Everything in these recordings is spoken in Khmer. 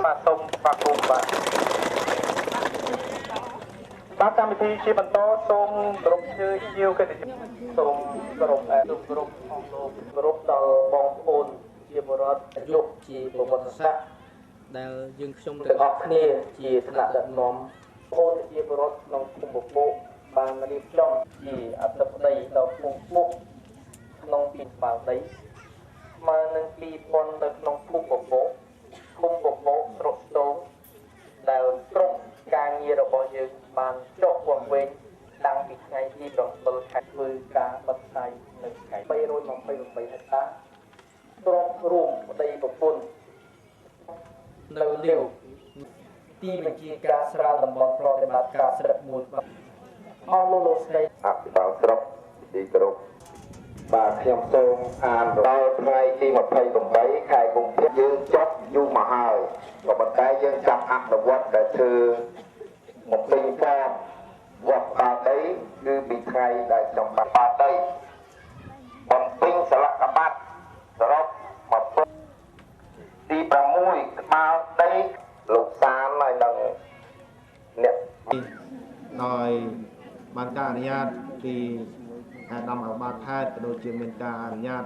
បាទសូមបាទគុំបាទបាទកម្មវិធីជាបន្តសូមគោរពជឿជាវកិត្តិយសសូមគោរពគោរពអង្គលោកគោរពដល់បងប្អូនជាបរិបទយុគជាប្រវត្តិសាស្ត្រដែលយើងខ្ញុំទាំងអស់គ្នាជាឋានៈដឹកនាំបងជាបរិបទក្នុងភូមិបពោបានរៀបចំជាអធិបតីដល់ភូមិពុកក្នុងពីបាល់ដីស្មើនឹង2000នៅក្នុងភូមិបពោភូមិបពោស្រុកស្ទងដែលក្រុមការងាររបស់យើងបានចុះវង្វេងតាំងពីថ្ងៃទី7ខែធ្វើការបិទផ្សាយនៅខែ328ហិកតាទ្រពរួមប្តីប្រពន្ធនៅលាវទីបញ្ជាការស្រាលតំបន់ប្រតិបត្តិការស្រុកមួយអស់លោកស្រីអភិបាលស្រុកទីក្រុងបាទខ្ញុំសូមអានដល់ថ្ងៃទី28ខែកុម្ភៈយើងចប់យូរមកហើយក៏ប៉ុន្តែយើងចាប់អនុវត្តដែលធ្វើបំពេញការវត្តបាដីគឺពីថ្ងៃដែលចំបាបាដីបំពេញសិលកបត្តិសរុបមកទី6ក្បាលដីលោកសានហើយនឹងអ្នកដោយបានការអនុញ្ញាតពីអាដាមអបាតខេត្តក៏ដូចជាមានការអនុញ្ញាត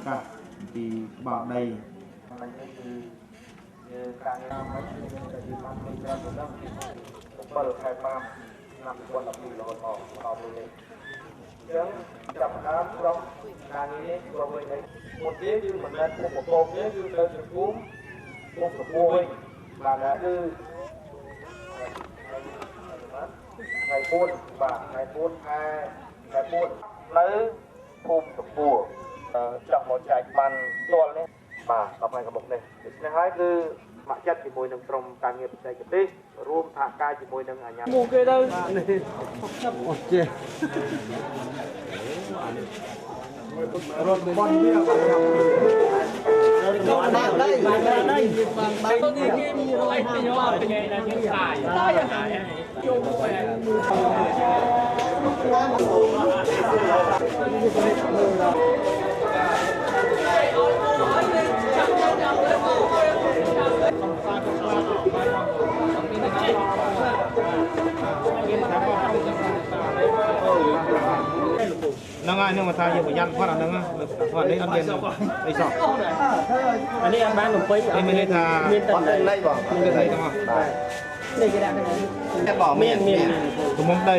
កាសពីបាល់ដីយើងការងារមកជាទីបានមានច្រើនដល់7ខែ5ឆ្នាំ2012រហូតដល់នេះអញ្ចឹងចាប់ផ្ដើមក្រុមការងារក្រុមវិញមុនទៀតគឺមិនមែនពុកប្រកបទេគឺទៅជាភូមិពុកប្រពោះវិញបាទគឺថ្ងៃ4បាទថ្ងៃ4ខែ4នៅភូមិប្រពោះចង់មកចែកបានផ្ទាល់នេះបាទដល់ថ្ងៃកំបុកនេះដូច្នេះហើយគឺស្ម័គ្រចិត្តជាមួយនឹងក្រុមការងារបច្ចេកទេសរួមសហការជាមួយនឹងអាជ្ញាមកគេទៅអូចេះរត់បនវាបាទបាទដៃបាទទៅនេះគេមានរយទៅយកថ្ងៃណាយើងស្អាយជុំហ្នឹងហើយនឹងមកថាយើងប្រយ័ត្នគាត់អាហ្នឹងគាត់នេះអត់មានអីសោះអានេះអត់បានលំពេញមានន័យថាមានតែដីបងមានតែដីហ្នឹងនេះគេដាក់ហ្នឹងមានទំហំដី